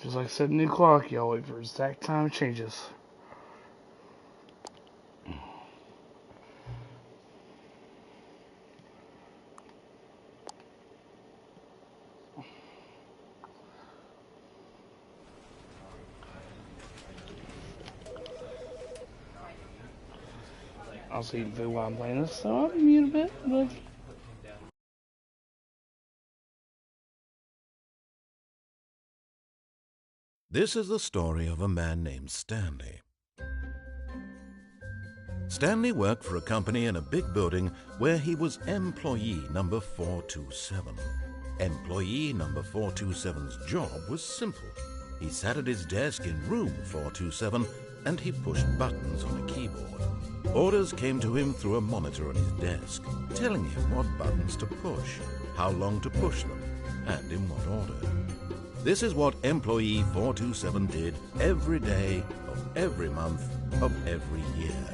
Just like setting the clock, y'all wait for exact time changes. I'll see you while I'm playing this, so I'll be mute a bit. But This is the story of a man named Stanley. Stanley worked for a company in a big building where he was employee number 427. Employee number 427's job was simple. He sat at his desk in room 427 and he pushed buttons on a keyboard. Orders came to him through a monitor on his desk, telling him what buttons to push, how long to push them, and in what order. This is what employee 427 did every day of every month of every year.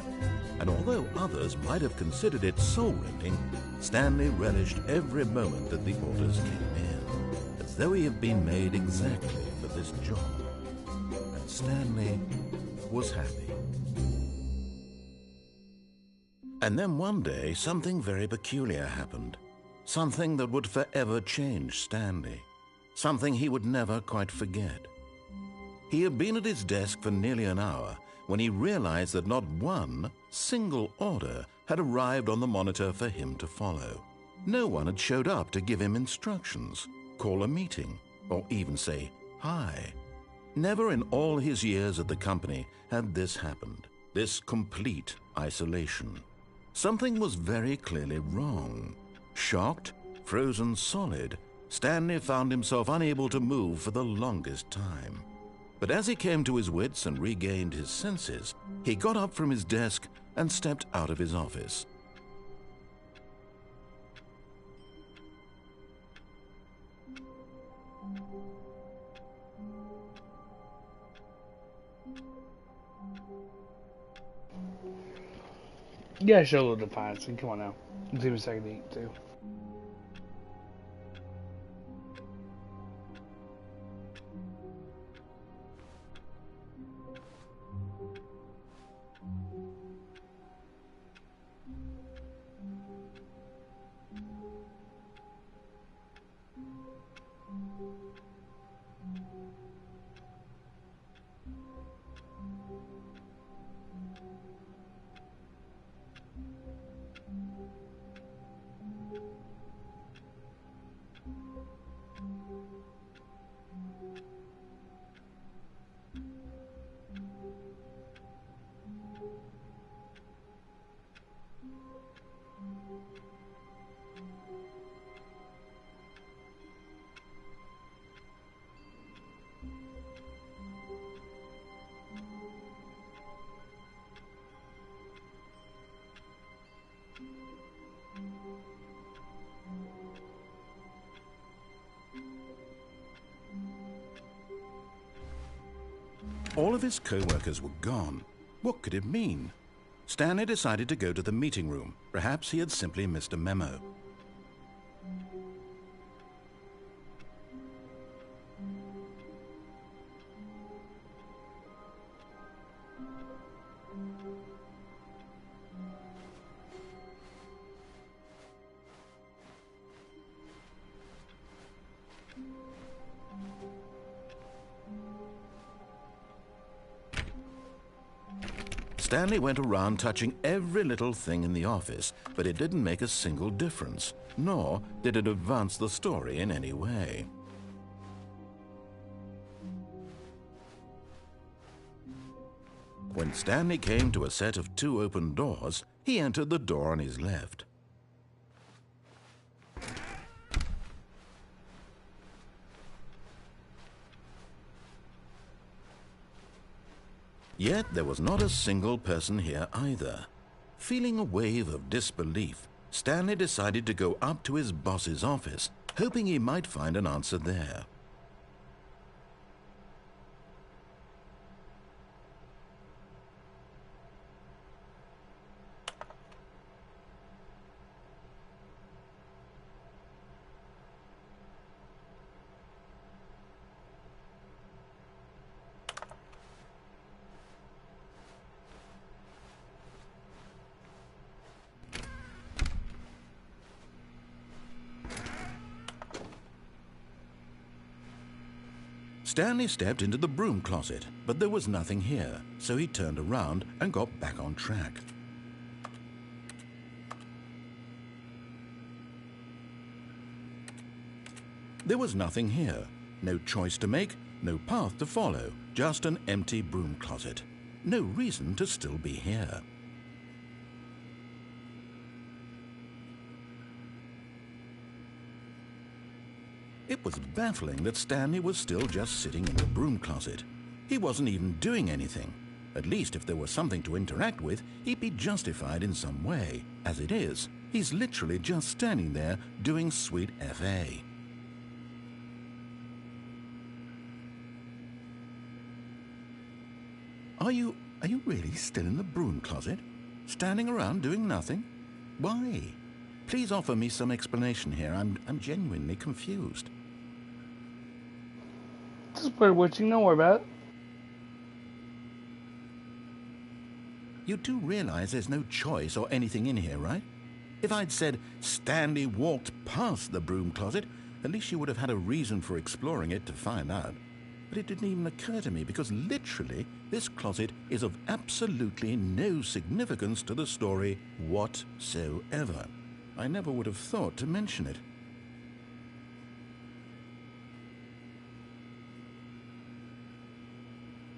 And although others might have considered it soul-rending, Stanley relished every moment that the orders came in, as though he had been made exactly for this job. And Stanley was happy. And then one day, something very peculiar happened. Something that would forever change Stanley. Something he would never quite forget. He had been at his desk for nearly an hour when he realized that not one single order had arrived on the monitor for him to follow. No one had showed up to give him instructions, call a meeting, or even say hi. Never in all his years at the company had this happened, this complete isolation. Something was very clearly wrong. Shocked, frozen solid, Stanley found himself unable to move for the longest time. But as he came to his wits and regained his senses, he got up from his desk and stepped out of his office. yeah, show a little defiance. And come on now. Give me a second to eat too. All of his co-workers were gone. What could it mean? Stanley decided to go to the meeting room. Perhaps he had simply missed a memo. Stanley went around touching every little thing in the office, but it didn't make a single difference, nor did it advance the story in any way. When Stanley came to a set of 2 open doors, he entered the door on his left. Yet there was not a single person here either. Feeling a wave of disbelief, Stanley decided to go up to his boss's office, hoping he might find an answer there. Stanley stepped into the broom closet, but there was nothing here, so he turned around and got back on track. There was nothing here. No choice to make, no path to follow, just an empty broom closet. No reason to still be here. It was baffling that Stanley was still just sitting in the broom closet. He wasn't even doing anything. At least if there was something to interact with, he'd be justified in some way. As it is, he's literally just standing there doing sweet FA. Are you really still in the broom closet? Standing around doing nothing? Why? Please offer me some explanation here. I'm genuinely confused. Just bird watching, don't worry about it. You do realize there's no choice or anything in here, right? If I'd said Stanley walked past the broom closet, at least you would have had a reason for exploring it to find out. But it didn't even occur to me because literally this closet is of absolutely no significance to the story whatsoever. I never would have thought to mention it.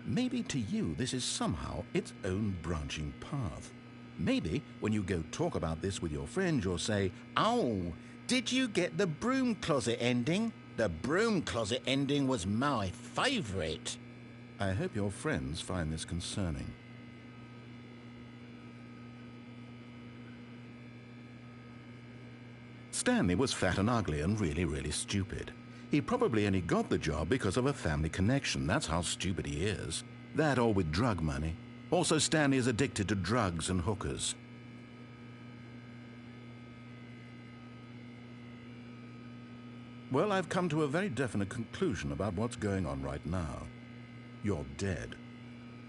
Maybe to you this is somehow its own branching path. Maybe when you go talk about this with your friends you'll say, "Oh, did you get the broom closet ending? The broom closet ending was my favourite." I hope your friends find this concerning. Stanley was fat and ugly and really stupid. He probably only got the job because of a family connection. That's how stupid he is. That or with drug money. Also, Stanley is addicted to drugs and hookers. Well, I've come to a very definite conclusion about what's going on right now. You're dead.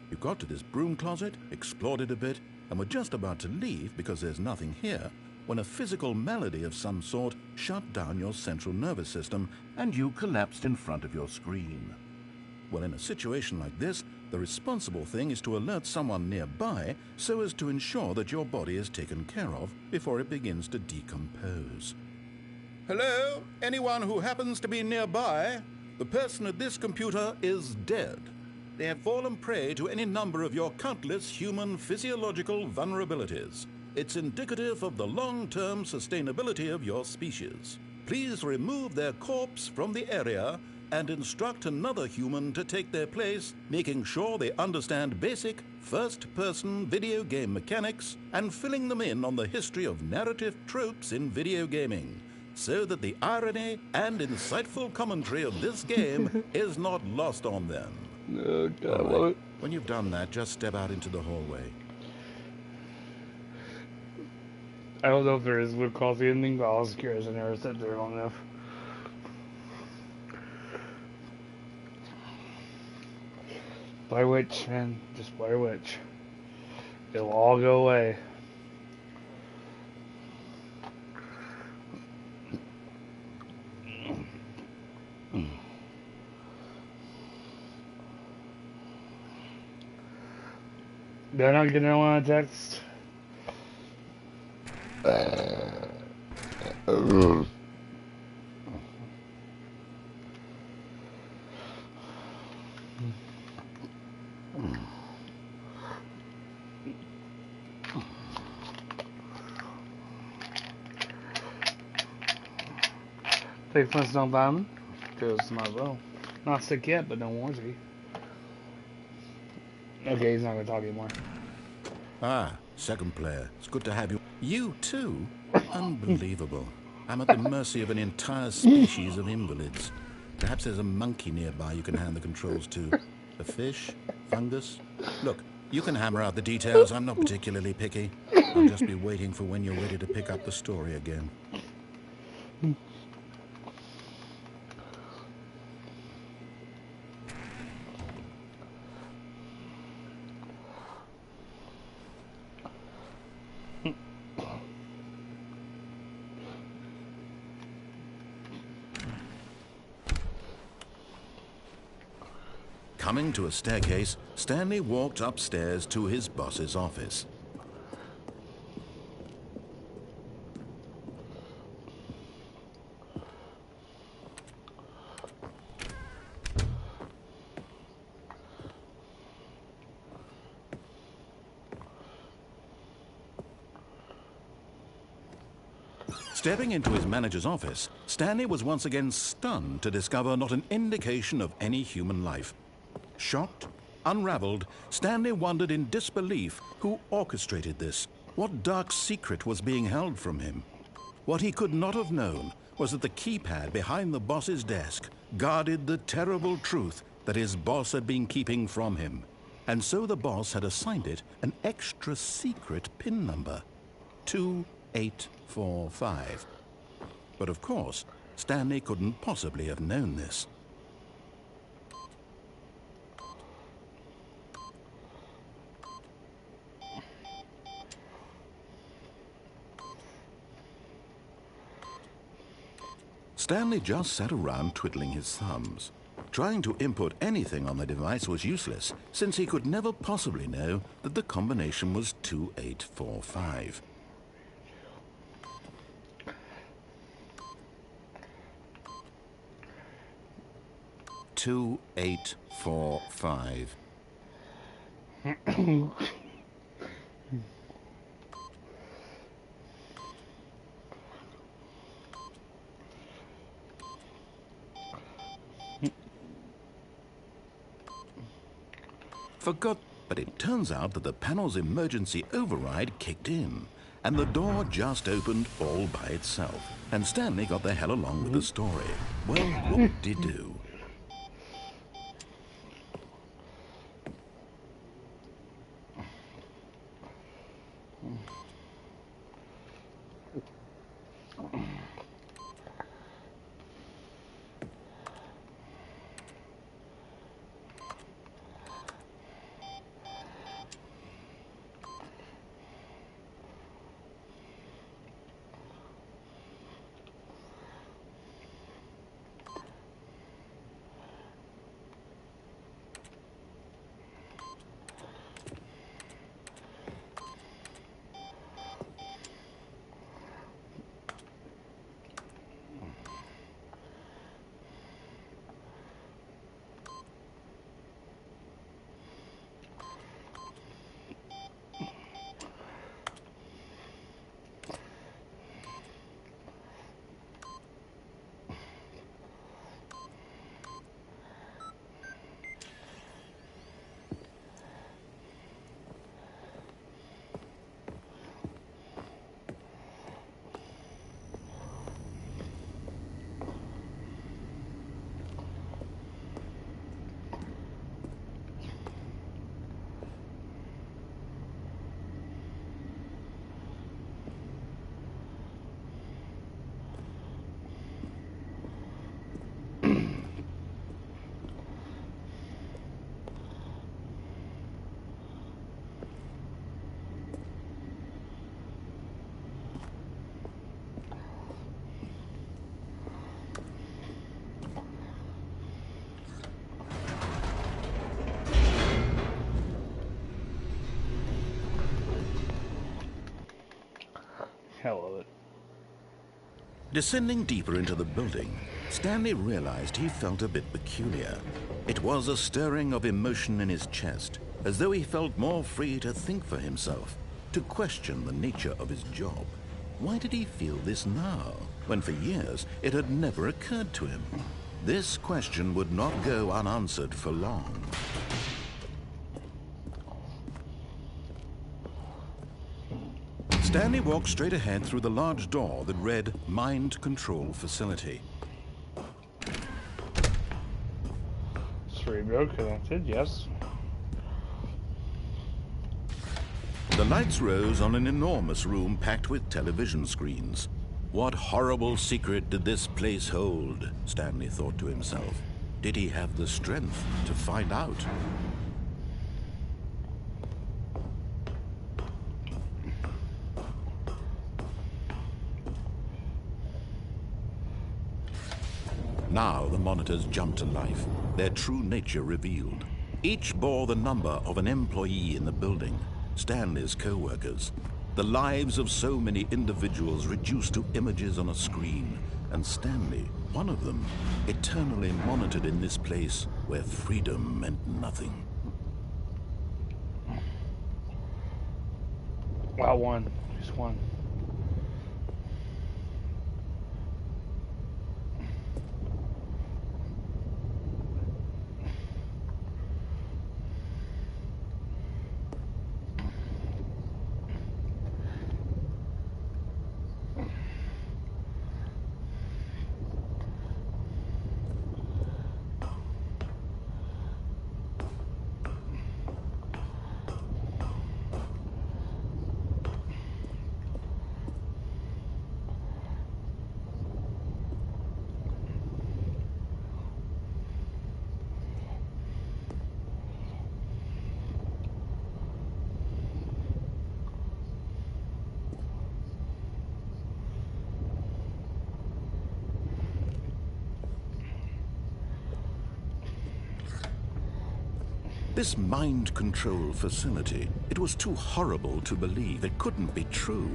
You got to this broom closet, explored it a bit, and were just about to leave because there's nothing here, when a physical malady of some sort shut down your central nervous system and you collapsed in front of your screen. Well, in a situation like this, the responsible thing is to alert someone nearby so as to ensure that your body is taken care of before it begins to decompose. Hello? Anyone who happens to be nearby? The person at this computer is dead. They have fallen prey to any number of your countless human physiological vulnerabilities. It's indicative of the long-term sustainability of your species. Please remove their corpse from the area and instruct another human to take their place, making sure they understand basic first-person video game mechanics and filling them in on the history of narrative tropes in video gaming, so that the irony and insightful commentary of this game is not lost on them. Oh, God, I Right. love it. When you've done that, just step out into the hallway. I don't know if there is root cause ending, but I was curious. I never sat there long enough. Blair Witch, man. Just Blair Witch. It'll all go away. They're not getting on a text. Take Flintstone Diamond. Because might as well. Not sick yet, but no warranty. Okay, he's not going to talk anymore. Ah, second player. It's good to have you. You too? Unbelievable. I'm at the mercy of an entire species of invalids. Perhaps there's a monkey nearby you can hand the controls to. A fish? Fungus? Look, you can hammer out the details. I'm not particularly picky. I'll just be waiting for when you're ready to pick up the story again. Coming to a staircase, Stanley walked upstairs to his boss's office. Stepping into his manager's office, Stanley was once again stunned to discover not an indication of any human life. Shocked, unraveled, Stanley wondered in disbelief who orchestrated this. What dark secret was being held from him? What he could not have known was that the keypad behind the boss's desk guarded the terrible truth that his boss had been keeping from him. And so the boss had assigned it an extra secret PIN number, 2845. But of course, Stanley couldn't possibly have known this. Stanley just sat around twiddling his thumbs. Trying to input anything on the device was useless, since he could never possibly know that the combination was 2845. "2845. Forgot, but it turns out that the panel's emergency override kicked in, and the door just opened all by itself, and Stanley got the hell along with the story. Well, what did he do? Hell of it. Descending deeper into the building, Stanley realized he felt a bit peculiar. It was a stirring of emotion in his chest, as though he felt more free to think for himself, to question the nature of his job. Why did he feel this now, when for years it had never occurred to him? This question would not go unanswered for long. Stanley walked straight ahead through the large door that read Mind Control Facility. Cerebro connected, yes. The lights rose on an enormous room packed with television screens. What horrible secret did this place hold? Stanley thought to himself. Did he have the strength to find out? Now the monitors jumped to life, their true nature revealed. Each bore the number of an employee in the building, Stanley's co-workers. The lives of so many individuals reduced to images on a screen, and Stanley, one of them, eternally monitored in this place where freedom meant nothing. Wow, one. Just one. This mind control facility, it was too horrible to believe. It couldn't be true.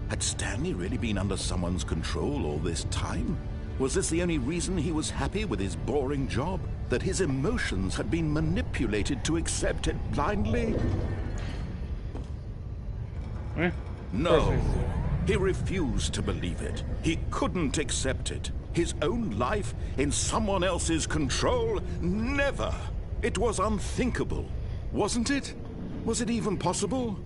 Had Stanley really been under someone's control all this time? Was this the only reason he was happy with his boring job? That his emotions had been manipulated to accept it blindly? No. He refused to believe it. He couldn't accept it. His own life in someone else's control? Never! It was unthinkable, wasn't it? Was it even possible?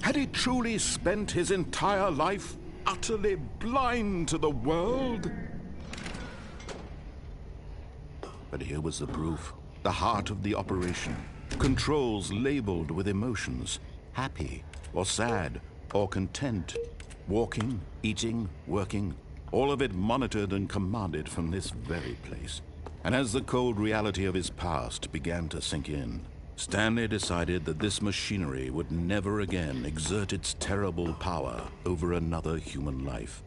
Had he truly spent his entire life utterly blind to the world? But here was the proof. The heart of the operation. Controls labeled with emotions. Happy, or sad, or content. Walking, eating, working. All of it monitored and commanded from this very place. And as the cold reality of his past began to sink in, Stanley decided that this machinery would never again exert its terrible power over another human life.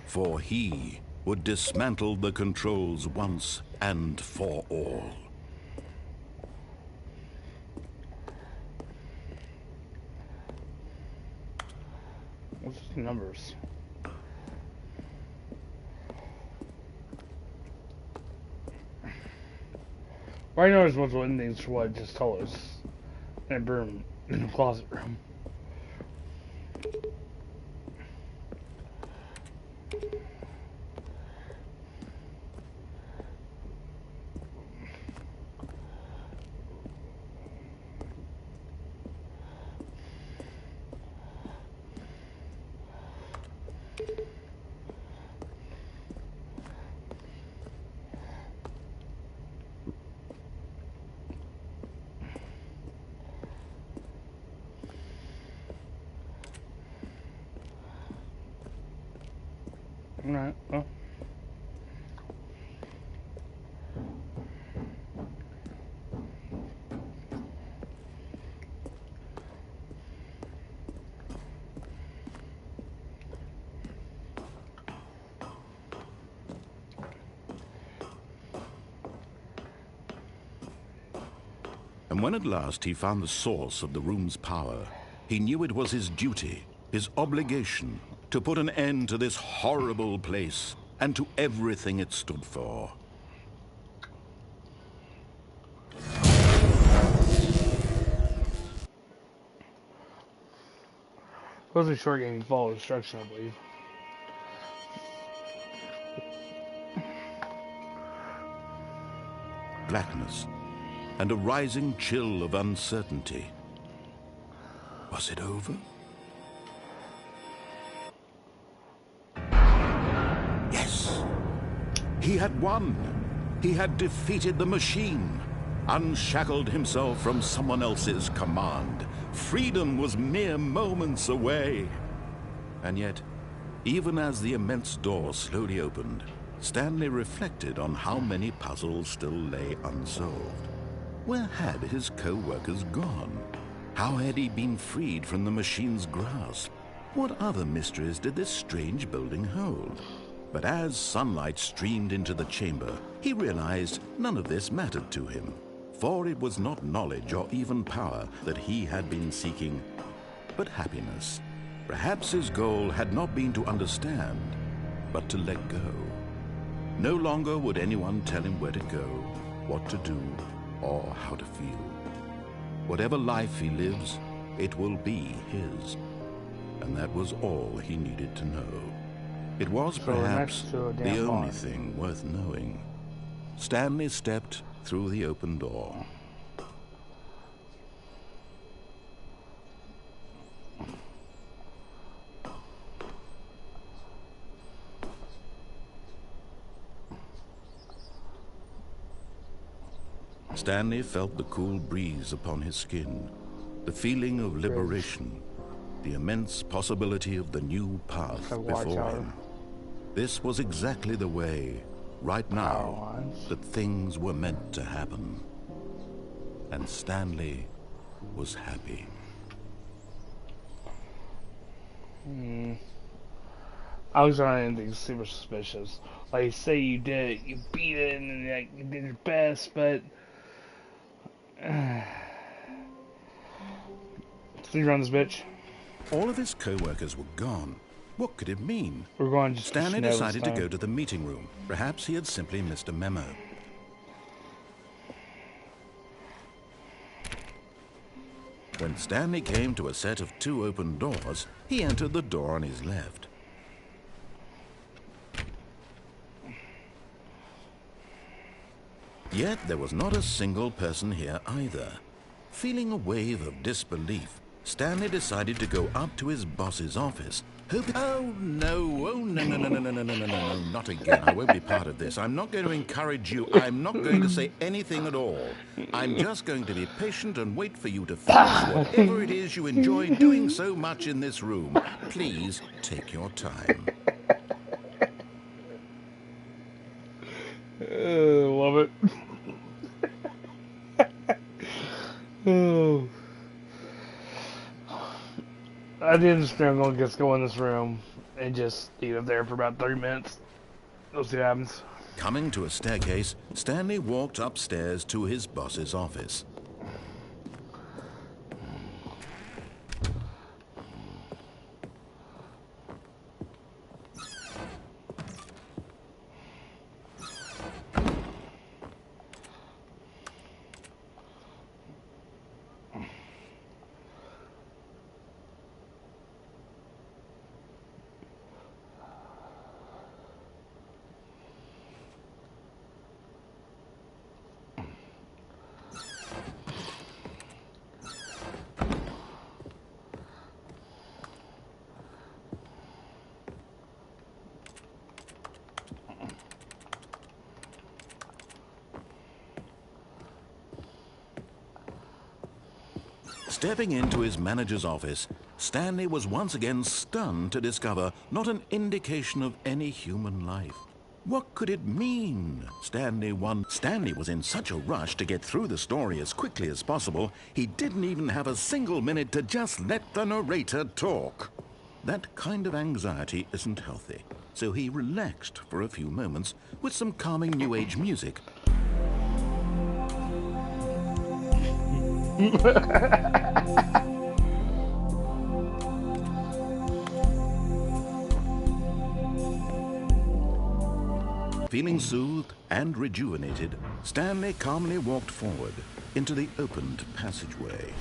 For he would dismantle the controls once and for all. What's the numbers? All I know is what's one thing's what just told us. And a room in the closet room. Alright, well. And when at last he found the source of the room's power, he knew it was his duty, his obligation, to put an end to this horrible place and to everything it stood for. It was a short game, you follow instruction, I believe. Blackness and a rising chill of uncertainty. Was it over? Yes! He had won! He had defeated the machine, unshackled himself from someone else's command. Freedom was mere moments away. And yet, even as the immense door slowly opened, Stanley reflected on how many puzzles still lay unsolved. Where had his co-workers gone? How had he been freed from the machine's grasp? What other mysteries did this strange building hold? But as sunlight streamed into the chamber, he realized none of this mattered to him. For it was not knowledge or even power that he had been seeking, but happiness. Perhaps his goal had not been to understand, but to let go. No longer would anyone tell him where to go, what to do, or how to feel. Whatever life he lives, it will be his. And that was all he needed to know. It was perhaps the only thing worth knowing. Stanley stepped through the open door. Stanley felt the cool breeze upon his skin, the feeling of liberation, the immense possibility of the new path before him. This was exactly the way, right now, that things were meant to happen. And Stanley was happy. I was on anything super suspicious. Like, say you did it, you beat it, and like, you did your best, but... Speed around this bitch. All of his co-workers were gone. What could it mean? We're going to Stanley decided to go to the meeting room. Perhaps he had simply missed a memo. When Stanley came to a set of 2 open doors, he entered the door on his left. Yet there was not a single person here either. Feeling a wave of disbelief, Stanley decided to go up to his boss's office. Oh no, no, not again. I won't be part of this. I'm not going to encourage you. I'm not going to say anything at all. I'm just going to be patient and wait for you to finish whatever it is you enjoy doing so much in this room. Please take your time. Love it. Oh. I did understand I'm gonna just go in this room and just eat up there for about 30 minutes. We'll see what happens. Coming to a staircase, Stanley walked upstairs to his boss's office. Stepping into his manager's office, Stanley was once again stunned to discover not an indication of any human life. What could it mean? Stanley was in such a rush to get through the story as quickly as possible, he didn't even have a single minute to just let the narrator talk. That kind of anxiety isn't healthy, so he relaxed for a few moments with some calming New Age music. Feeling soothed and rejuvenated, Stanley calmly walked forward into the opened passageway.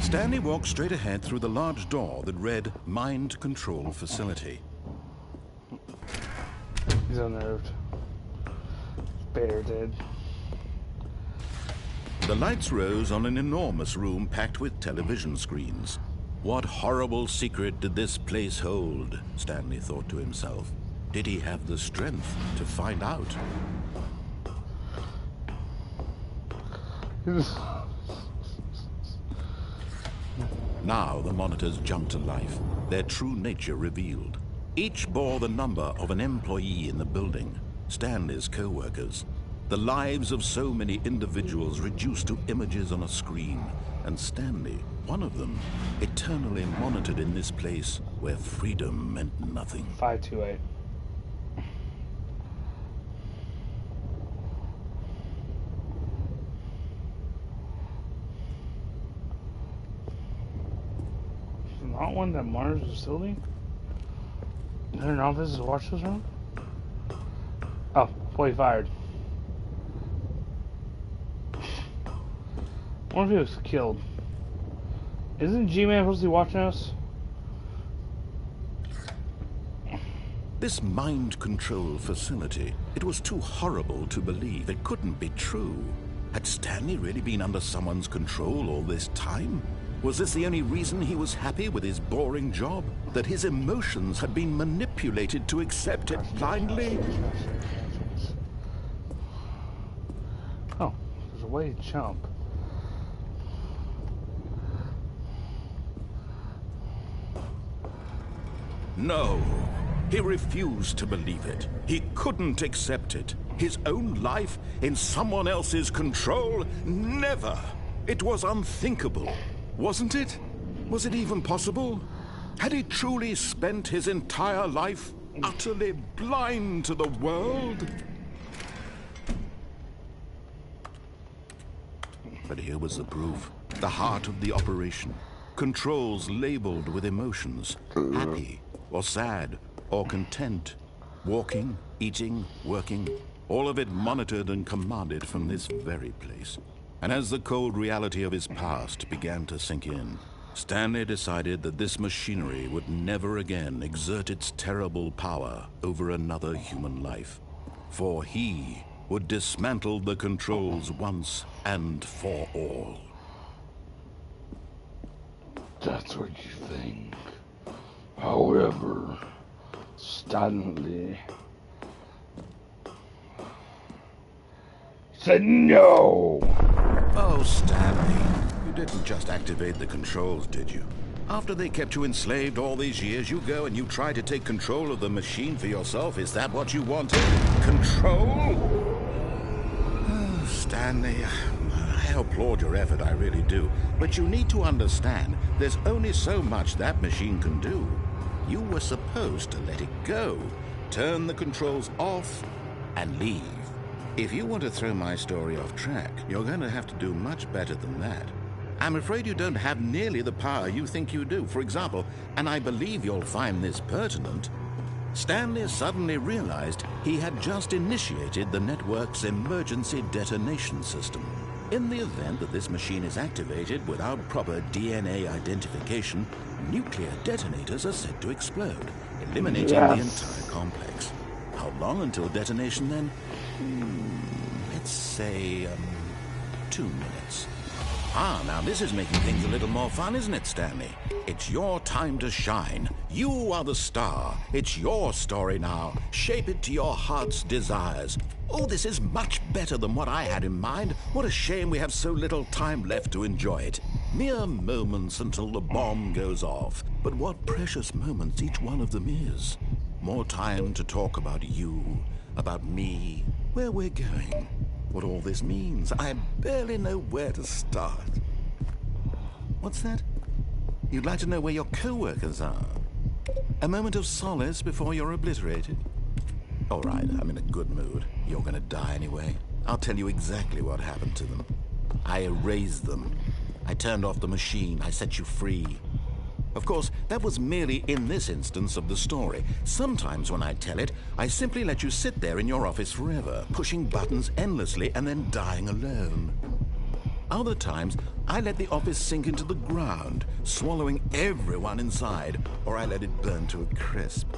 Stanley walked straight ahead through the large door that read Mind Control Facility. He's unnerved. Bear did. The lights rose on an enormous room packed with television screens. What horrible secret did this place hold? Stanley thought to himself. Did he have the strength to find out? Now the monitors jumped to life, their true nature revealed. Each bore the number of an employee in the building, Stanley's co-workers. The lives of so many individuals reduced to images on a screen, and Stanley, one of them, eternally monitored in this place where freedom meant nothing. 528. Not one that monitors the facility? Is there an office to watch this room? Oh, employee fired. I wonder if he was killed. Isn't G-Man supposed to be watching us? This mind control facility, it was too horrible to believe. It couldn't be true. Had Stanley really been under someone's control all this time? Was this the only reason he was happy with his boring job? That his emotions had been manipulated to accept it blindly? Oh, there's a way to jump. No, he refused to believe it. He couldn't accept it. His own life in someone else's control? Never! It was unthinkable. Wasn't it? Was it even possible? Had he truly spent his entire life utterly blind to the world? But here was the proof. The heart of the operation. Controls labeled with emotions. Happy, or sad, or content. Walking, eating, working. All of it monitored and commanded from this very place. And as the cold reality of his past began to sink in, Stanley decided that this machinery would never again exert its terrible power over another human life. For he would dismantle the controls once and for all. That's what you think. However, Stanley said no! Oh, Stanley, you didn't just activate the controls, did you? After they kept you enslaved all these years, you go and you try to take control of the machine for yourself. Is that what you wanted? Control? Oh, Stanley, I applaud your effort, I really do. But you need to understand, there's only so much that machine can do. You were supposed to let it go, turn the controls off, and leave. If you want to throw my story off track, you're going to have to do much better than that. I'm afraid you don't have nearly the power you think you do. For example, and I believe you'll find this pertinent, Stanley suddenly realized he had just initiated the network's emergency detonation system. In the event that this machine is activated without proper DNA identification, nuclear detonators are said to explode, eliminating the entire complex. How long until detonation then? Let's say, 2 minutes. Ah, now this is making things a little more fun, isn't it, Stanley? It's your time to shine. You are the star. It's your story now. Shape it to your heart's desires. Oh, this is much better than what I had in mind. What a shame we have so little time left to enjoy it. Mere moments until the bomb goes off. But what precious moments each one of them is. More time to talk about you, about me, where we're going, what all this means. I barely know where to start. What's that? You'd like to know where your co-workers are? A moment of solace before you're obliterated? All right, I'm in a good mood. You're gonna die anyway. I'll tell you exactly what happened to them. I erased them. I turned off the machine. I set you free. Of course, that was merely in this instance of the story. Sometimes when I tell it, I simply let you sit there in your office forever, pushing buttons endlessly and then dying alone. Other times, I let the office sink into the ground, swallowing everyone inside, or I let it burn to a crisp.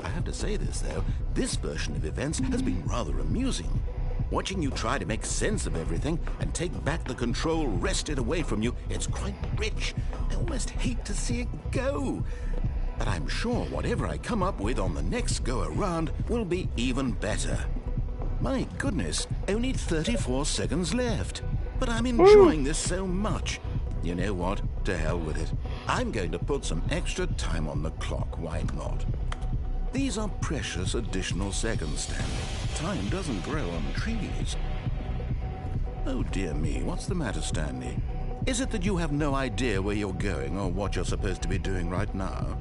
I have to say this, though, this version of events has been rather amusing. Watching you try to make sense of everything and take back the control wrested away from you, it's quite rich. I almost hate to see it go. But I'm sure whatever I come up with on the next go-around will be even better. My goodness, only 34 seconds left. But I'm enjoying this so much. You know what? To hell with it. I'm going to put some extra time on the clock, why not? These are precious additional seconds, Stanley. Time doesn't grow on trees. Oh dear me, what's the matter, Stanley? Is it that you have no idea where you're going or what you're supposed to be doing right now?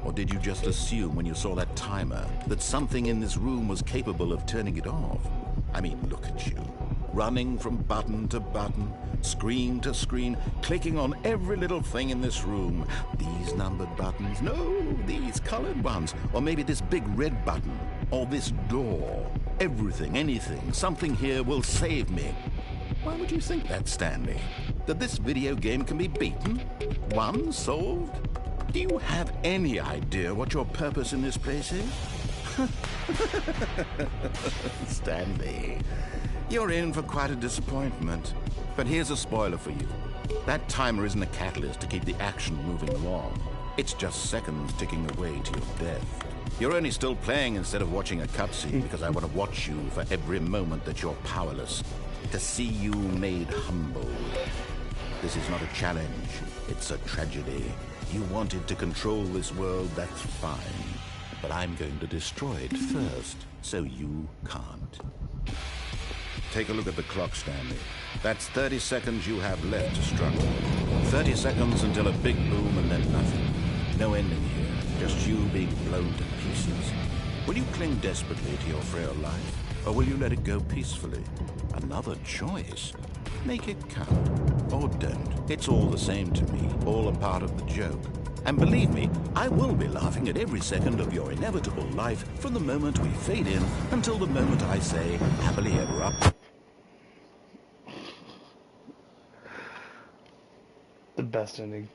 Or did you just assume when you saw that timer that something in this room was capable of turning it off? I mean, look at you. Running from button to button, screen to screen, clicking on every little thing in this room. These numbered buttons, no, these colored ones. Or maybe this big red button, or this door. Everything, anything, something here will save me. Why would you think that, Stanley? That this video game can be beaten? Won? Solved? Do you have any idea what your purpose in this place is? Stanley, you're in for quite a disappointment. But here's a spoiler for you. That timer isn't a catalyst to keep the action moving along. It's just seconds ticking away to your death. You're only still playing instead of watching a cutscene because I want to watch you for every moment that you're powerless. To see you made humble. This is not a challenge. It's a tragedy. You wanted to control this world, that's fine. But I'm going to destroy it first, so you can't. Take a look at the clock, Stanley. That's 30 seconds you have left to struggle. 30 seconds until a big boom and then nothing. No ending here, just you being blown to pieces. Will you cling desperately to your frail life, or will you let it go peacefully? Another choice. Make it count, or don't. It's all the same to me, all a part of the joke. And believe me, I will be laughing at every second of your inevitable life from the moment we fade in until the moment I say, happily ever after. The best ending.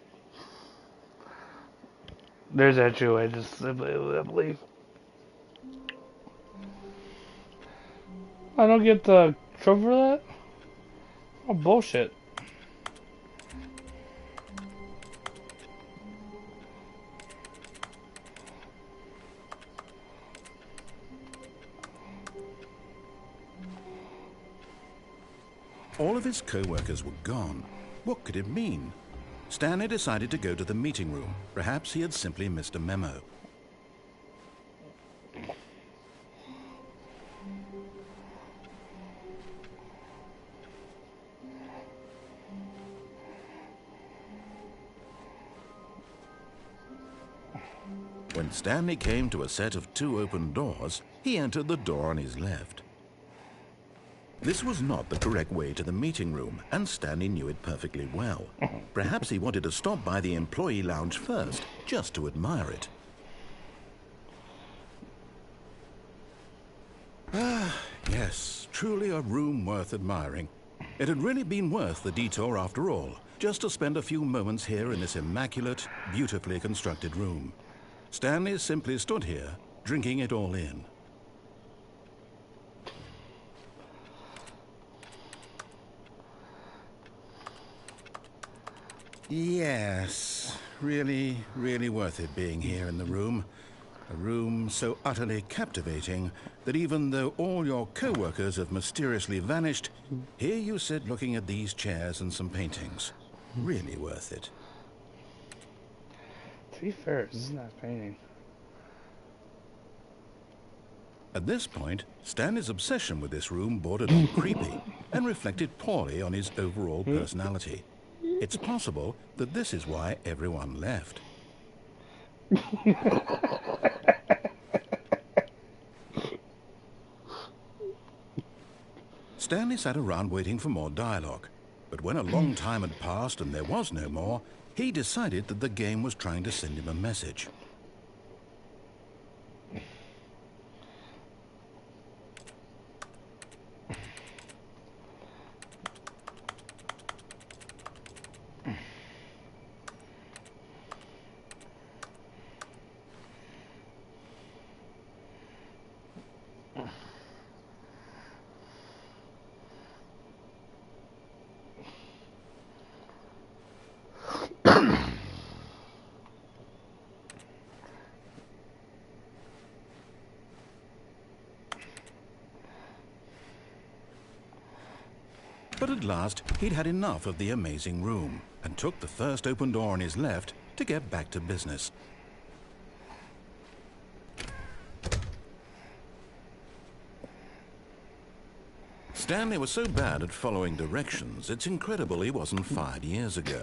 There's actually I believe. I don't get the trophy for that? Oh, bullshit. All of his co-workers were gone. What could it mean? Stanley decided to go to the meeting room. Perhaps he had simply missed a memo. When Stanley came to a set of 2 open doors, he entered the door on his left. This was not the correct way to the meeting room, and Stanley knew it perfectly well. Perhaps he wanted to stop by the employee lounge first, just to admire it. Ah, yes, truly a room worth admiring. It had really been worth the detour after all, just to spend a few moments here in this immaculate, beautifully constructed room. Stanley simply stood here, drinking it all in. Yes, really, really worth it being here in the room. A room so utterly captivating that even though all your co-workers have mysteriously vanished, here you sit looking at these chairs and some paintings. Really worth it. To be fair, this is not painting. At this point, Stanley's obsession with this room bordered on creepy and reflected poorly on his overall personality. It's possible that this is why everyone left. Stanley sat around waiting for more dialogue, but when a long time had passed and there was no more, he decided that the game was trying to send him a message. But at last, he'd had enough of the amazing room, and took the first open door on his left to get back to business. Stanley was so bad at following directions, it's incredible he wasn't fired years ago.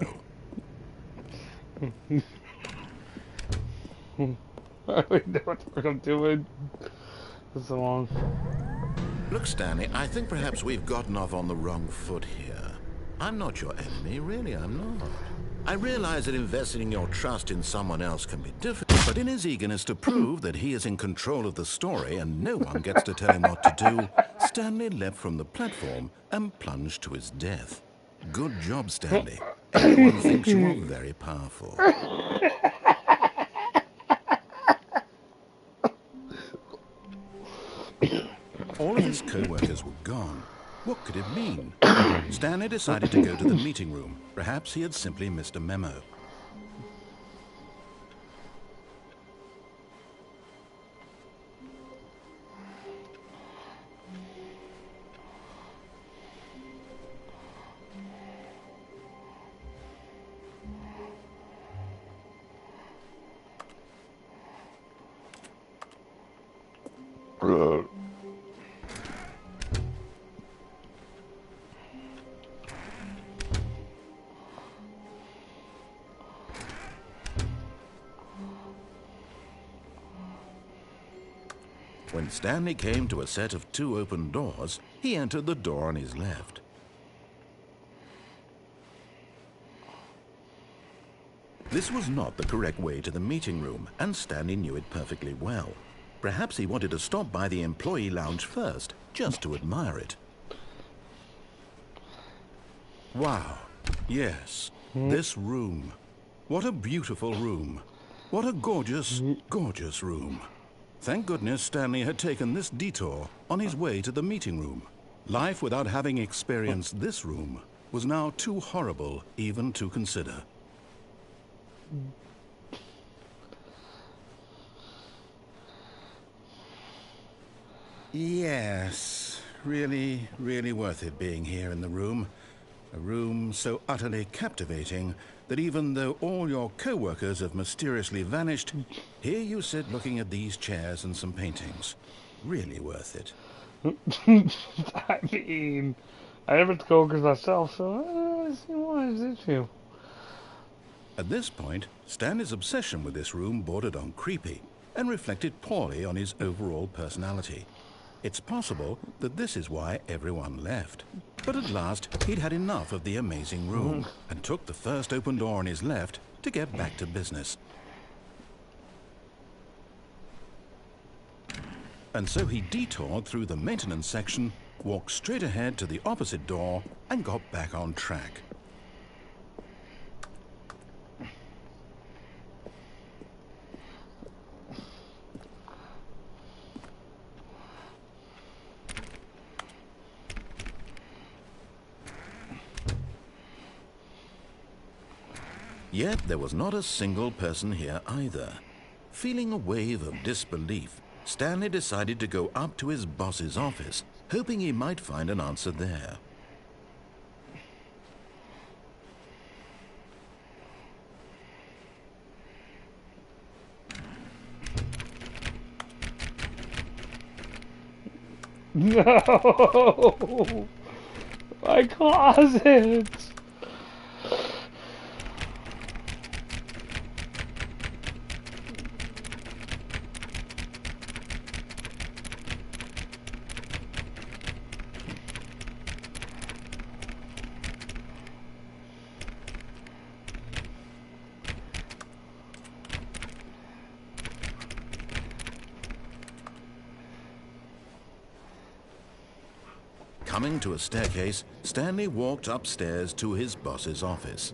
I don't know what I'm doing. It's so long. Look, Stanley, I think perhaps we've gotten off on the wrong foot here. I'm not your enemy, really, I'm not. I realize that investing your trust in someone else can be difficult, but in his eagerness to prove that he is in control of the story and no one gets to tell him what to do, Stanley leapt from the platform and plunged to his death. Good job, Stanley. Everyone thinks you are very powerful. All of his co-workers were gone. What could it mean? Stanley decided to go to the meeting room. Perhaps he had simply missed a memo. When Stanley came to a set of 2 open doors, he entered the door on his left. This was not the correct way to the meeting room, and Stanley knew it perfectly well. Perhaps he wanted to stop by the employee lounge first, just to admire it. Wow. Yes, this room. What a beautiful room. What a gorgeous, gorgeous room. Thank goodness Stanley had taken this detour on his way to the meeting room. Life without having experienced this room was now too horrible even to consider. Yes, really, really worth it being here in the room. A room so utterly captivating that even though all your co-workers have mysteriously vanished, here you sit looking at these chairs and some paintings. Really worth it. I mean, I never had co-workers myself, so I see why is it you. At this point, Stanley's obsession with this room bordered on creepy and reflected poorly on his overall personality. It's possible that this is why everyone left. But at last, he'd had enough of the amazing room and took the first open door on his left to get back to business. And so he detoured through the maintenance section, walked straight ahead to the opposite door, and got back on track. Yet there was not a single person here either. Feeling a wave of disbelief, Stanley decided to go up to his boss's office, hoping he might find an answer there. No! My closet! Coming to a staircase, Stanley walked upstairs to his boss's office.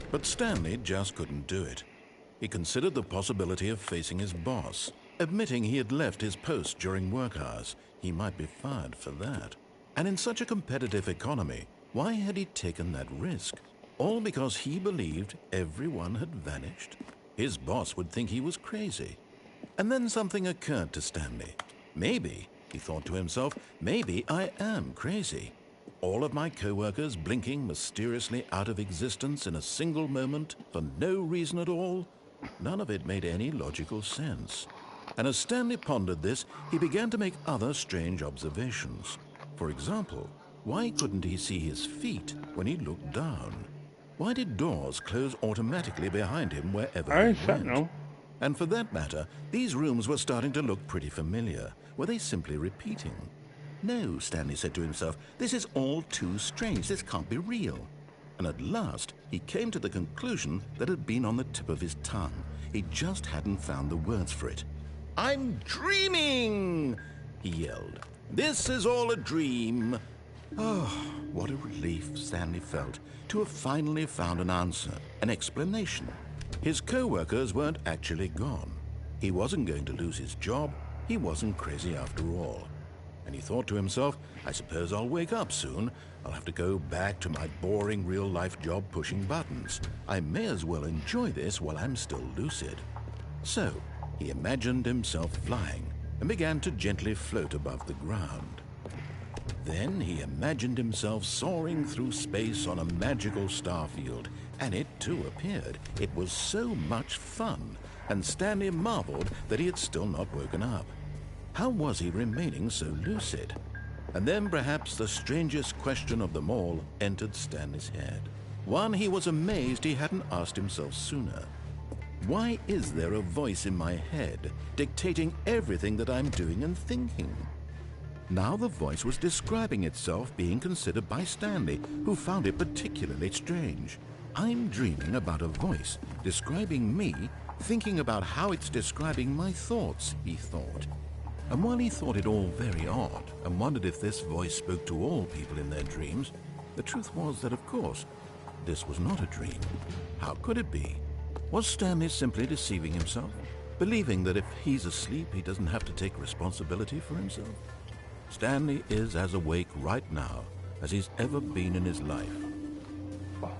But Stanley just couldn't do it. He considered the possibility of facing his boss, admitting he had left his post during work hours. He might be fired for that. And in such a competitive economy, why had he taken that risk? All because he believed everyone had vanished? His boss would think he was crazy. And then something occurred to Stanley. Maybe, he thought to himself, maybe I am crazy. All of my co-workers blinking mysteriously out of existence in a single moment for no reason at all. None of it made any logical sense. And as Stanley pondered this, he began to make other strange observations. For example, why couldn't he see his feet when he looked down? Why did doors close automatically behind him wherever he went? No. And for that matter, these rooms were starting to look pretty familiar. Were they simply repeating? No, Stanley said to himself, this is all too strange. This can't be real. And at last, he came to the conclusion that had been on the tip of his tongue. He just hadn't found the words for it. I'm dreaming, he yelled. This is all a dream. Oh, what a relief Stanley felt to have finally found an answer, an explanation. His co-workers weren't actually gone. He wasn't going to lose his job. He wasn't crazy after all. And he thought to himself, I suppose I'll wake up soon. I'll have to go back to my boring real-life job pushing buttons. I may as well enjoy this while I'm still lucid. So, he imagined himself flying and began to gently float above the ground. Then he imagined himself soaring through space on a magical starfield, and it too appeared. It was so much fun, and Stanley marveled that he had still not woken up. How was he remaining so lucid? And then perhaps the strangest question of them all entered Stanley's head. One he was amazed he hadn't asked himself sooner. Why is there a voice in my head dictating everything that I'm doing and thinking? Now the voice was describing itself being considered by Stanley, who found it particularly strange. I'm dreaming about a voice describing me, thinking about how it's describing my thoughts, he thought. And while he thought it all very odd and wondered if this voice spoke to all people in their dreams, the truth was that, of course, this was not a dream. How could it be? Was Stanley simply deceiving himself, believing that if he's asleep, he doesn't have to take responsibility for himself? Stanley is as awake right now as he's ever been in his life.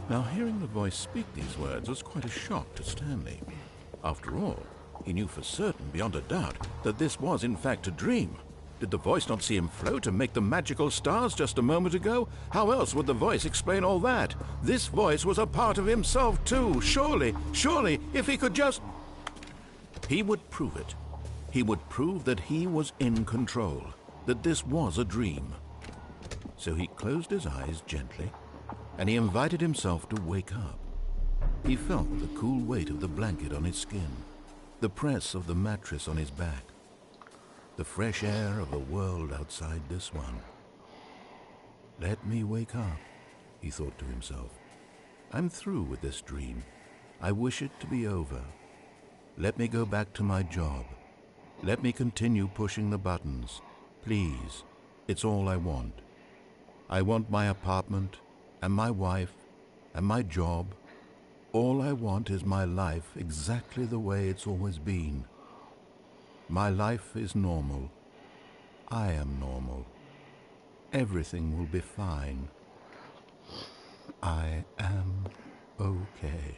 Now, hearing the voice speak these words was quite a shock to Stanley. After all, he knew for certain, beyond a doubt, that this was in fact a dream. Did the voice not see him float and make the magical stars just a moment ago? How else would the voice explain all that? This voice was a part of himself too. Surely, if he could just... He would prove it. He would prove that he was in control, that this was a dream. So he closed his eyes gently, and he invited himself to wake up. He felt the cool weight of the blanket on his skin, the press of the mattress on his back, the fresh air of a world outside this one. Let me wake up, he thought to himself. I'm through with this dream. I wish it to be over. Let me go back to my job. Let me continue pushing the buttons. Please, it's all I want. I want my apartment, and my wife, and my job. All I want is my life exactly the way it's always been. My life is normal. I am normal. Everything will be fine. I am okay.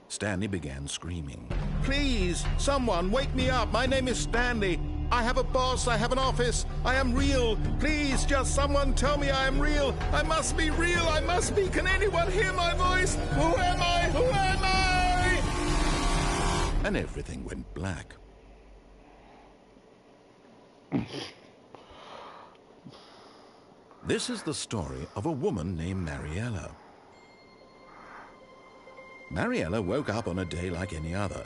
Stanley began screaming. Please, someone, wake me up. My name is Stanley. I have a boss. I have an office. I am real. Please, just someone tell me I am real. I must be real. I must be. Can anyone hear my voice? Who am I? Who am I? And everything went black. This is the story of a woman named Mariella. Mariella woke up on a day like any other.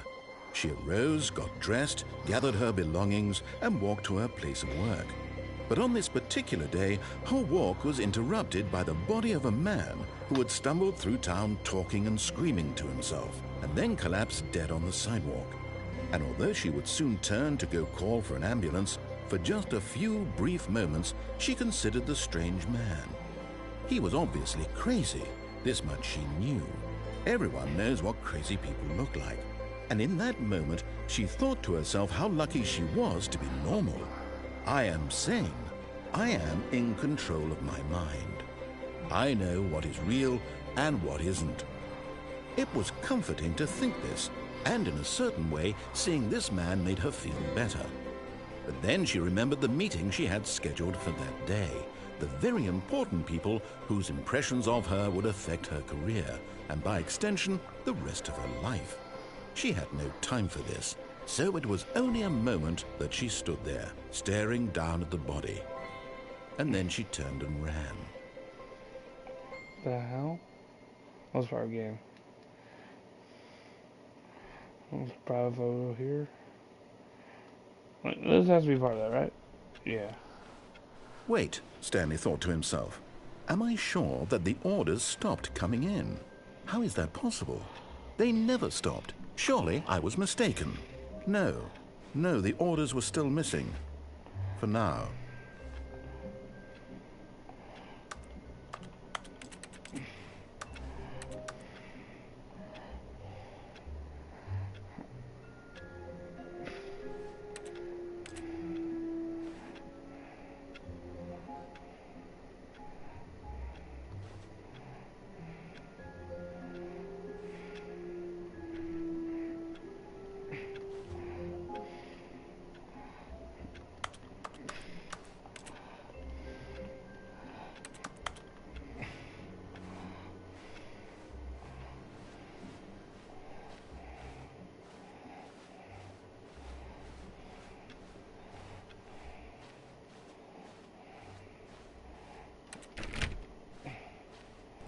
She arose, got dressed, gathered her belongings, and walked to her place of work. But on this particular day, her walk was interrupted by the body of a man who had stumbled through town talking and screaming to himself, and then collapsed dead on the sidewalk. And although she would soon turn to go call for an ambulance, for just a few brief moments, she considered the strange man. He was obviously crazy. This much she knew. Everyone knows what crazy people look like. And in that moment, she thought to herself how lucky she was to be normal. I am sane. I am in control of my mind. I know what is real and what isn't. It was comforting to think this, and in a certain way, seeing this man made her feel better. But then she remembered the meeting she had scheduled for that day, the very important people whose impressions of her would affect her career, and by extension, the rest of her life. She had no time for this, so it was only a moment that she stood there, staring down at the body. And then she turned and ran. The hell? That was part of the game. There's a private photo here. This has to be part of that, right? Yeah. Wait, Stanley thought to himself. Am I sure that the orders stopped coming in? How is that possible? They never stopped. Surely I was mistaken. No, the orders were still missing. For now.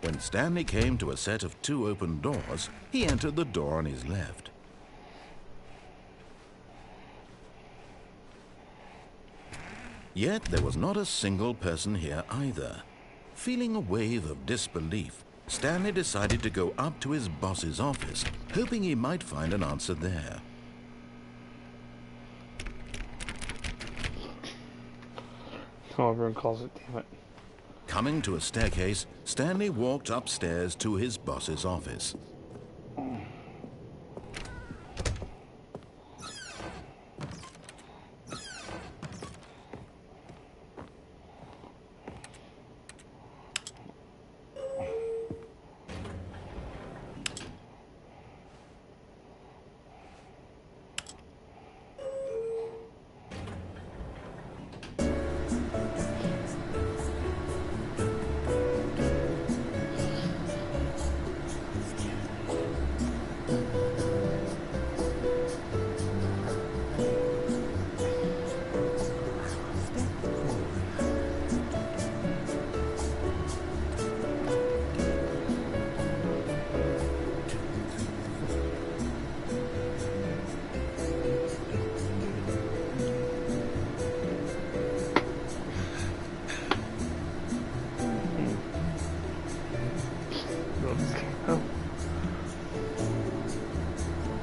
When Stanley came to a set of 2 open doors, he entered the door on his left. Yet there was not a single person here either. Feeling a wave of disbelief, Stanley decided to go up to his boss's office, hoping he might find an answer there. Oh, everyone calls it, damn it. Coming to a staircase, Stanley walked upstairs to his boss's office.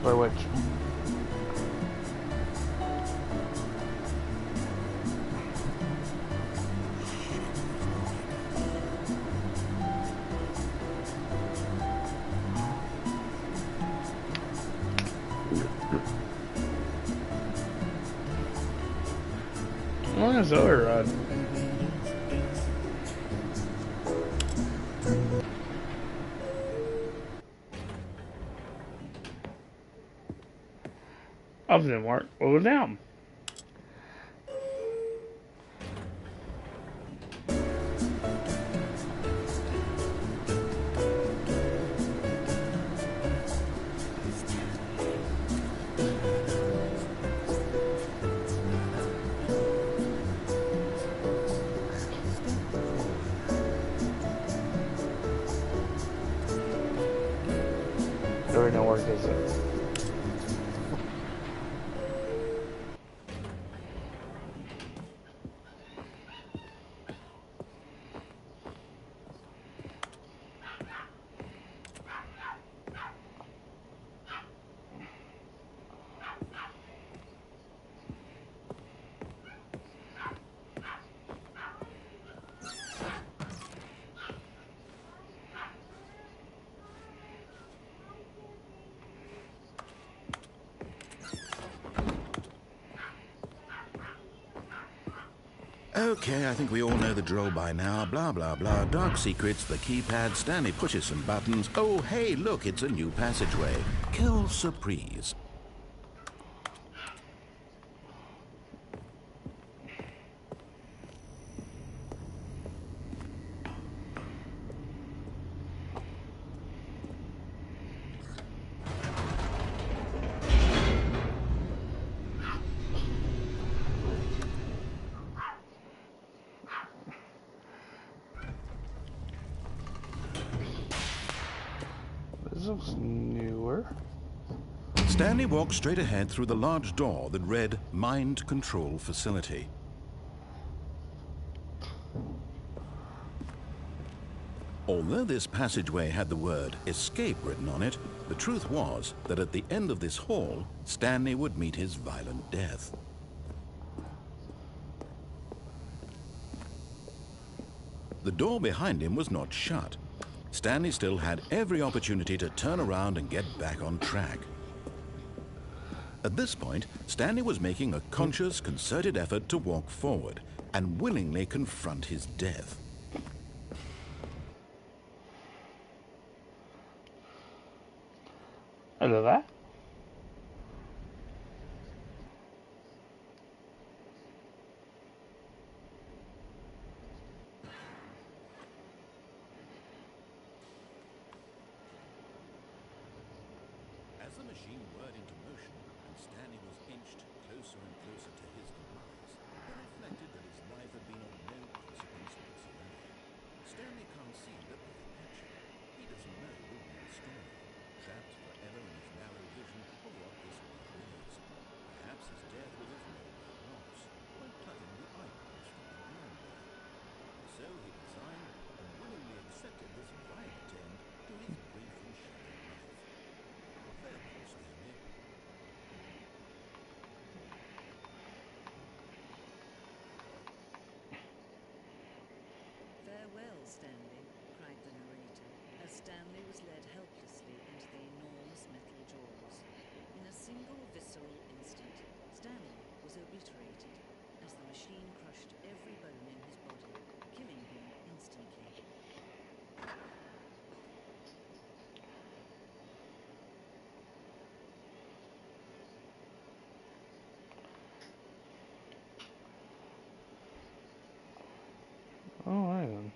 By which? How long is the other rod? Up didn't work. We'll go down. There no work, is it? Okay, I think we all know the drill by now. Blah, blah, blah. Dark secrets, the keypad, Stanley pushes some buttons. Oh, hey, look, it's a new passageway. Quelle surprise. This looks newer. Stanley walked straight ahead through the large door that read Mind Control Facility. Although this passageway had the word escape written on it, the truth was that at the end of this hall, Stanley would meet his violent death. The door behind him was not shut. Stanley still had every opportunity to turn around and get back on track. At this point, Stanley was making a conscious, concerted effort to walk forward and willingly confront his death. Under that? As the machine whirred into motion and Stanley was inched closer and closer to his demise, he reflected that his life had been of no consequence whatsoever. Stanley can't see the bigger picture. He doesn't know the real story, trapped forever in his narrow vision of what this world is. Perhaps his death was as noble as loss, like plucking the eyeballs from a blind man. So he resigned and willingly accepted this violent end to his brief and shattered life. Farewell, Stanley. Farewell, Stanley, cried the narrator, as Stanley was led helplessly into the enormous metal jaws. In a single visceral instant, Stanley was obliterated as the machine crushed every bone in his body, killing him instantly. Alright then.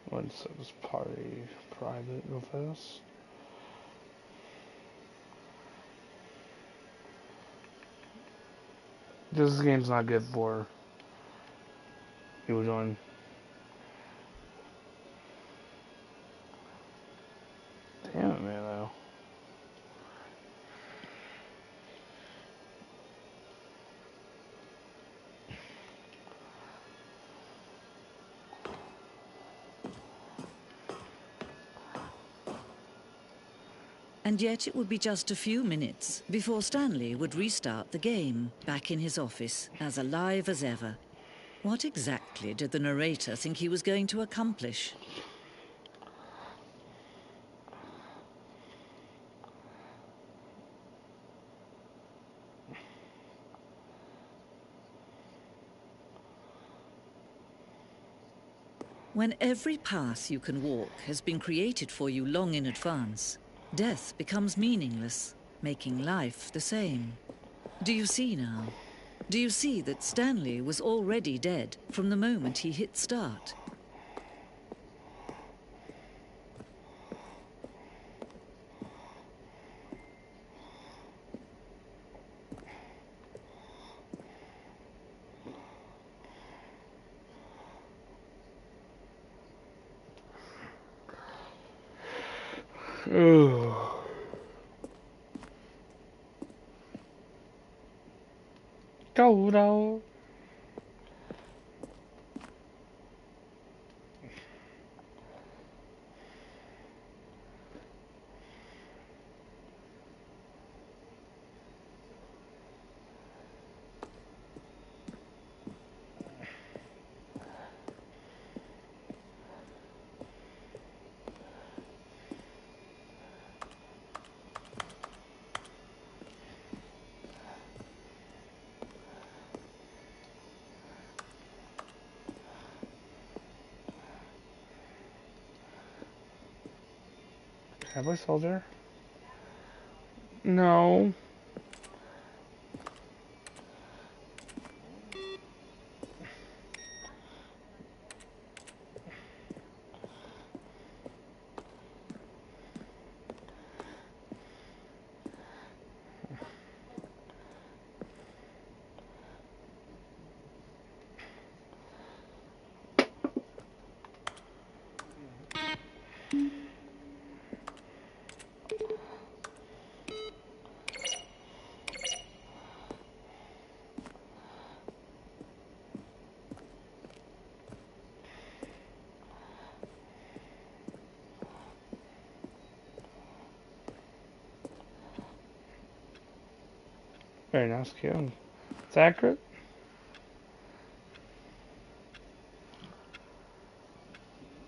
Let's set this party private real fast. This game's not good for people doing. Damn it, man, though. And yet it would be just a few minutes before Stanley would restart the game, back in his office, as alive as ever. What exactly did the narrator think he was going to accomplish? When every path you can walk has been created for you long in advance, death becomes meaningless, making life the same. Do you see now? Do you see that Stanley was already dead from the moment he hit start? Go, though. Can I play soldier? No. Very nice kill. It's accurate?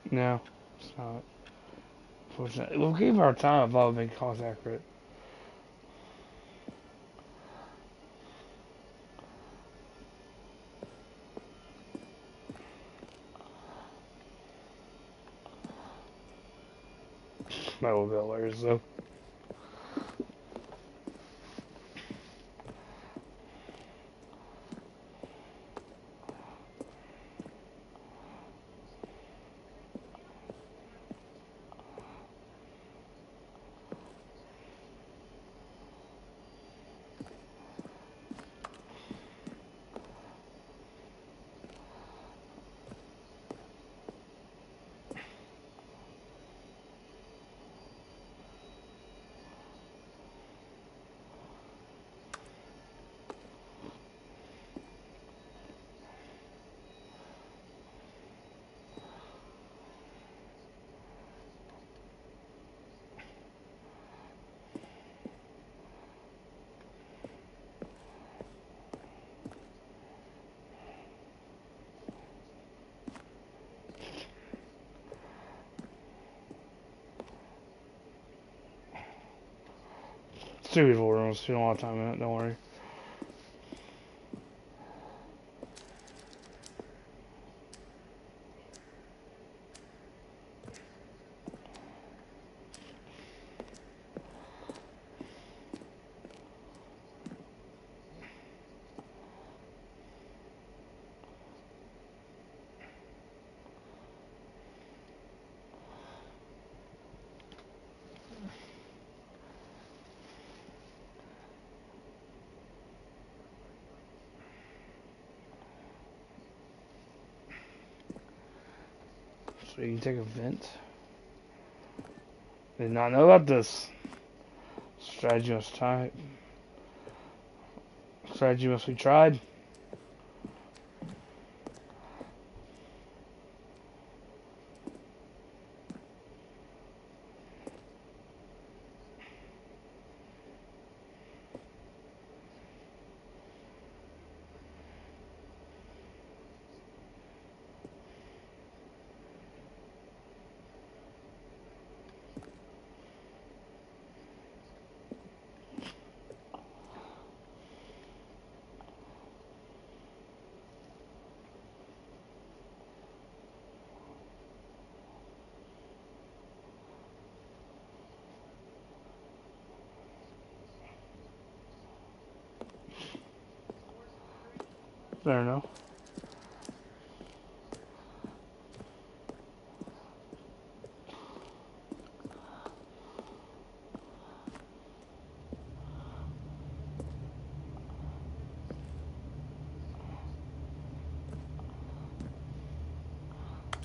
No, it's not. Unfortunately. We'll give our time above being cost accurate. That will be hilarious though. Stupid war rooms, spend a lot of time in it, don't worry. So you can take a vent. Did not know about this. Strategy must try. Strategy must be tried. Fair enough.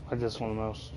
I just want the most.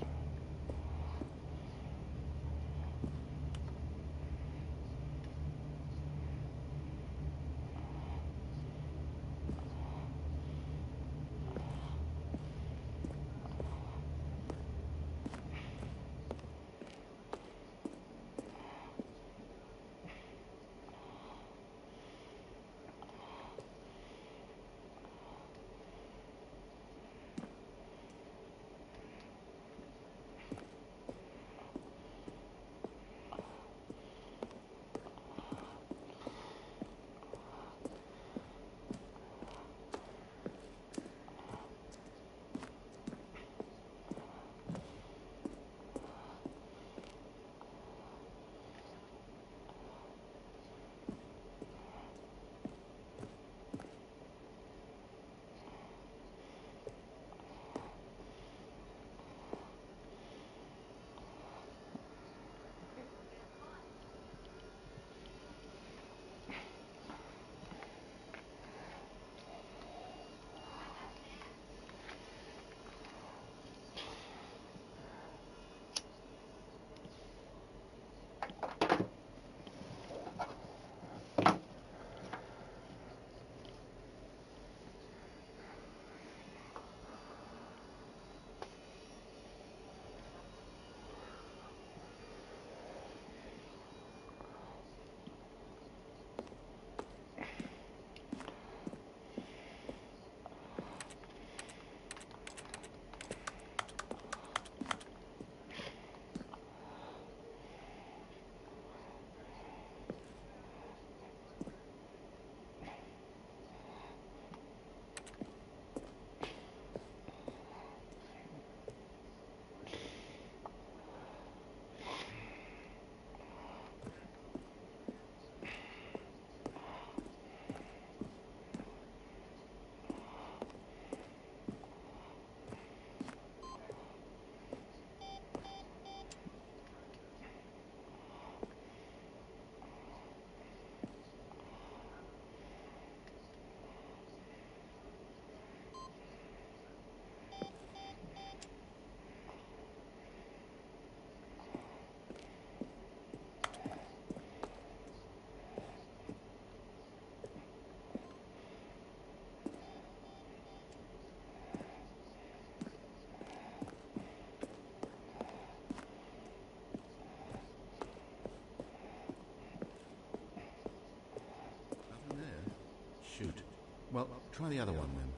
Well, try the other one then.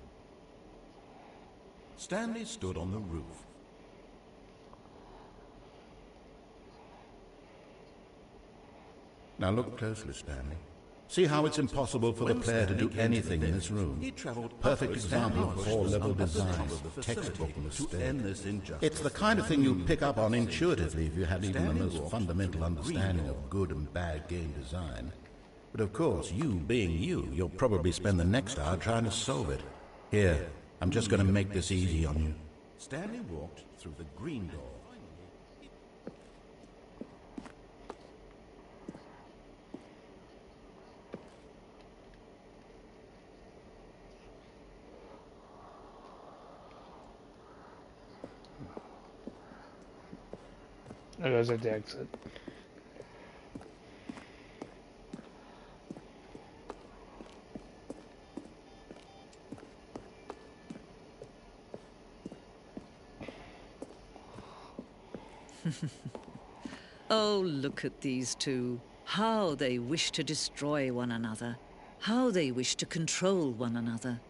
Stanley stood on the roof. Now look closely, Stanley. See how it's impossible for the player to do anything in this room. Perfect example of four-level design, textbook mistake. It's the kind of thing you pick up on intuitively if you had even the most fundamental understanding of good and bad game design. But of course, you being you, you'll probably spend the next hour trying to solve it. Here, I'm just going to make this easy on you. Stanley walked through the green door. There goes at the exit. Oh, look at these two. How they wish to destroy one another. How they wish to control one another.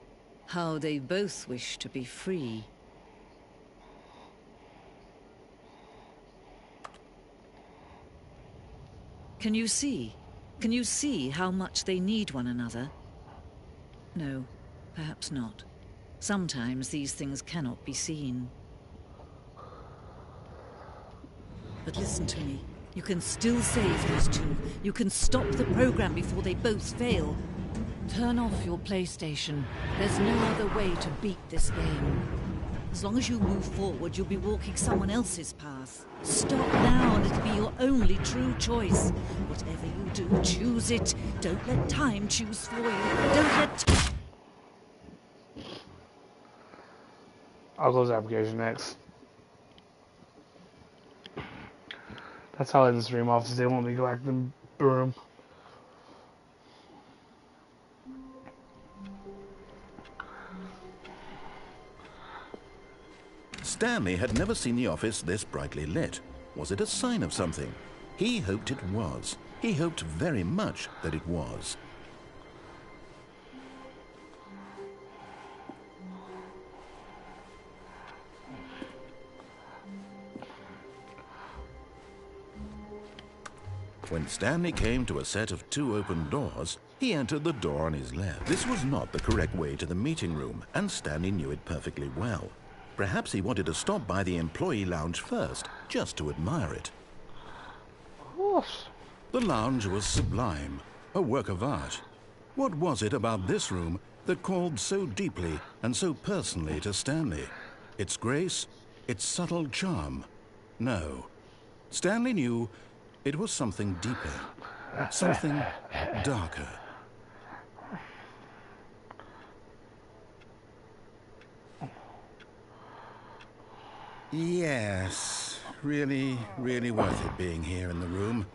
How they both wish to be free. Can you see? Can you see how much they need one another? No, perhaps not. Sometimes these things cannot be seen. But listen to me. You can still save these two. You can stop the program before they both fail. Turn off your PlayStation. There's no other way to beat this game. As long as you move forward, you'll be walking someone else's path. Stop now and it'll be your only true choice. Whatever you do, choose it. Don't let time choose for you. Don't let... I'll close the application next. That's how I end the stream off, they won't me go back to the room. Stanley had never seen the office this brightly lit. Was it a sign of something? He hoped it was. He hoped very much that it was. When Stanley came to a set of two open doors, he entered the door on his left. This was not the correct way to the meeting room, and Stanley knew it perfectly well. Perhaps he wanted to stop by the employee lounge first, just to admire it. What? The lounge was sublime, a work of art. What was it about this room that called so deeply and so personally to Stanley? Its grace, its subtle charm? No. Stanley knew it was something deeper, something darker. Yes, really, really worth it being here in the room.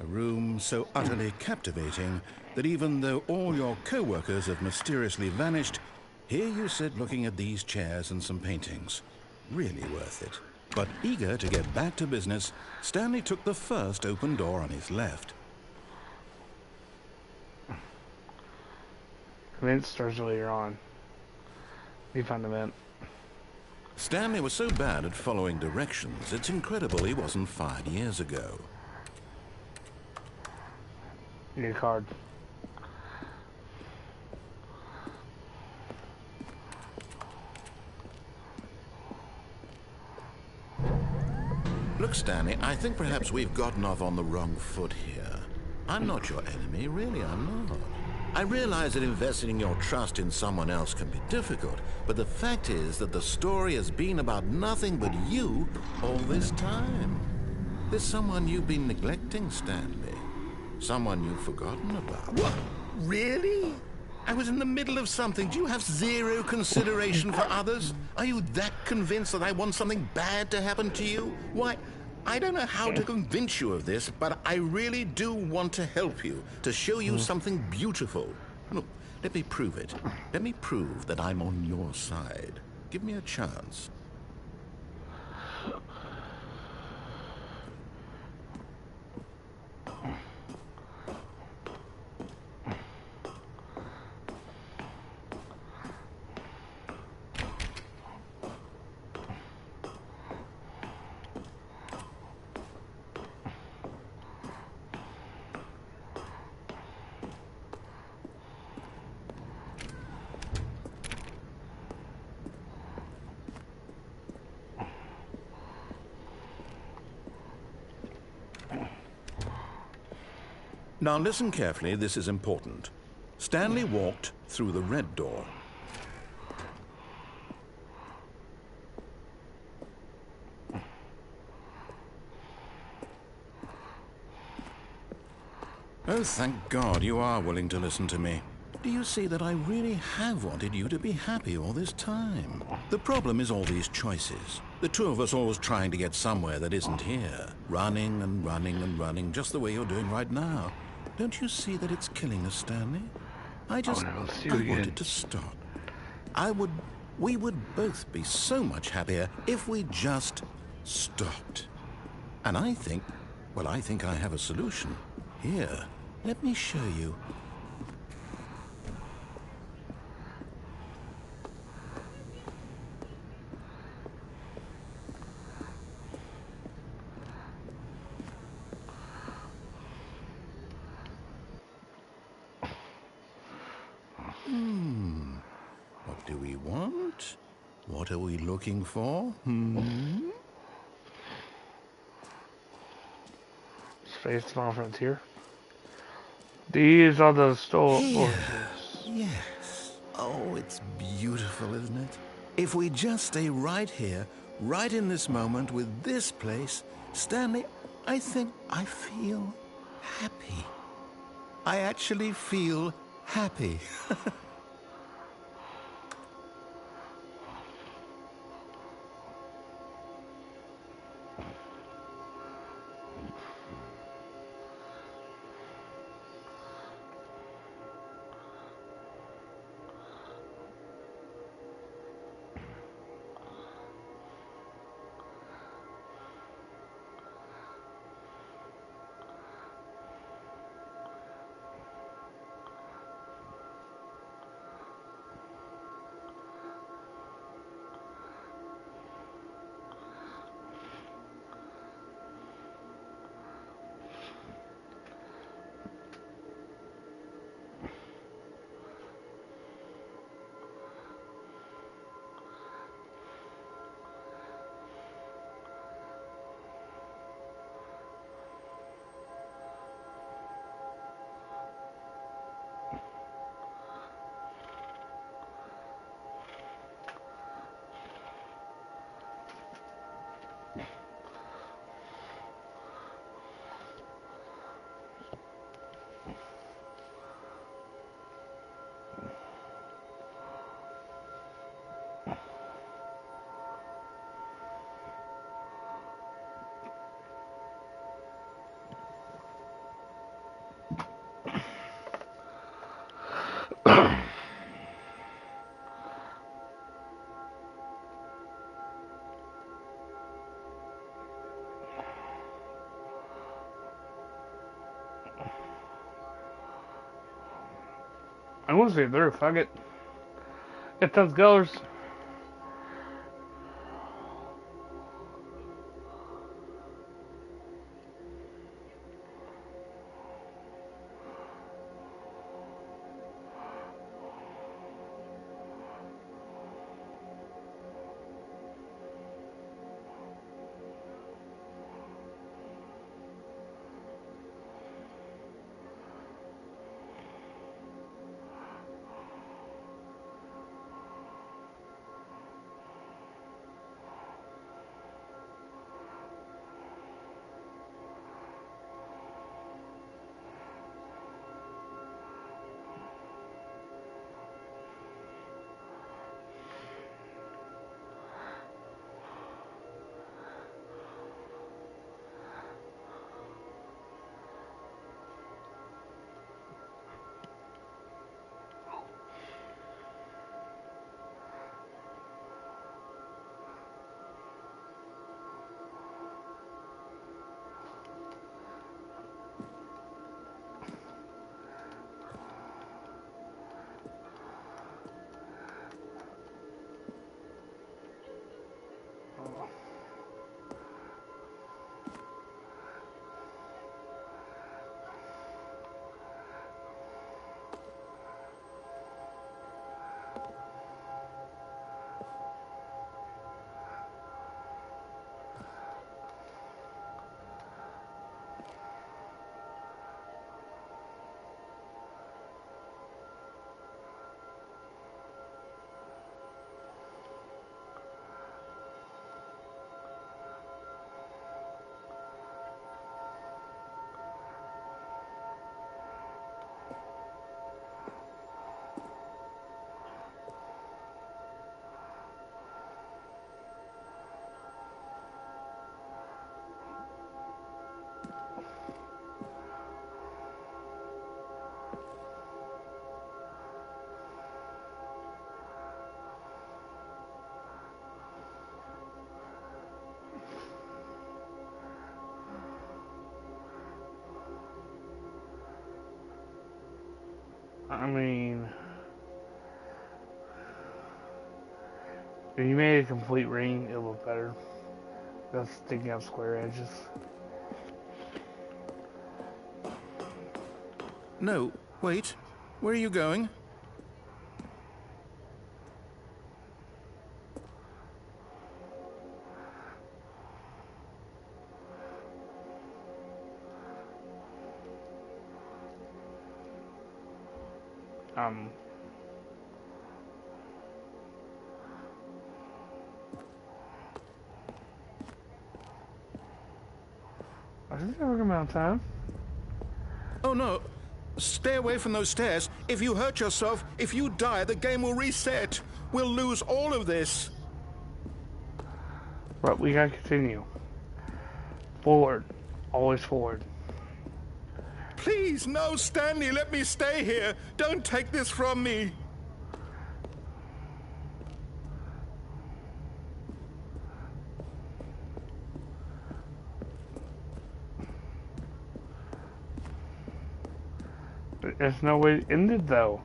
A room so utterly captivating that even though all your co-workers have mysteriously vanished, here you sit looking at these chairs and some paintings. Really worth it. But eager to get back to business, Stanley took the first open door on his left. Event starts later on. We found the event. Stanley was so bad at following directions, it's incredible he wasn't 5 years ago. You need a card. Look, Stanley, I think perhaps we've gotten off on the wrong foot here. I'm not your enemy, really, I'm not. I realize that investing your trust in someone else can be difficult, but the fact is that the story has been about nothing but you all this time. There's someone you've been neglecting, Stanley. Someone you've forgotten about. What? Really? I was in the middle of something. Do you have zero consideration for others? Are you that convinced that I want something bad to happen to you? Why, I don't know how to convince you of this, but I really do want to help you, to show you something beautiful. Look, let me prove it. Let me prove that I'm on your side. Give me a chance. Now listen carefully, this is important. Stanley walked through the red door. Oh, thank God you are willing to listen to me. Do you see that I really have wanted you to be happy all this time? The problem is all these choices. The two of us always trying to get somewhere that isn't here. Running and running and running, just the way you're doing right now. Don't you see that it's killing us, Stanley? I wanted to stop. We would both be so much happier if we just stopped. And I think I have a solution. Here, let me show you. What do we want? What are we looking for? Space Final Frontier. These are the store horses. Yes. Oh, it's beautiful, isn't it? If we just stay right here, right in this moment with this place, Stanley, I think I feel happy. I actually feel happy. I'm gonna say they're fuck it. Get those goers. I mean, if you made a complete ring, it would look better. Just sticking out square edges. No, wait. Where are you going? Um, I think I'm working out of time. Oh no. Stay away from those stairs. If you hurt yourself, if you die, the game will reset. We'll lose all of this. But we gotta continue. Forward. Always forward. Please, no, Stanley, let me stay here. Don't take this from me. There's no way it ended though.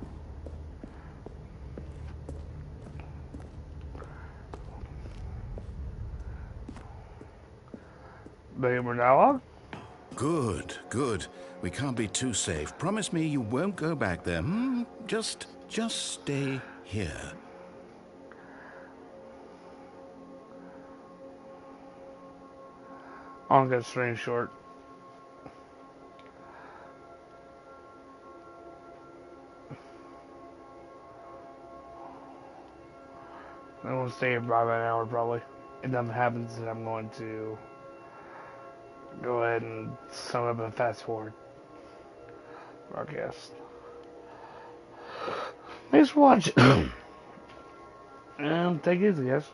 They were dialogue? Good, good. We can't be too safe. Promise me you won't go back there. Just stay here. I'll get string short. I will stay here for about an hour probably. If nothing happens, then I'm going to go ahead and sum up and fast forward broadcast. Thanks for watching. And take it easy, guys.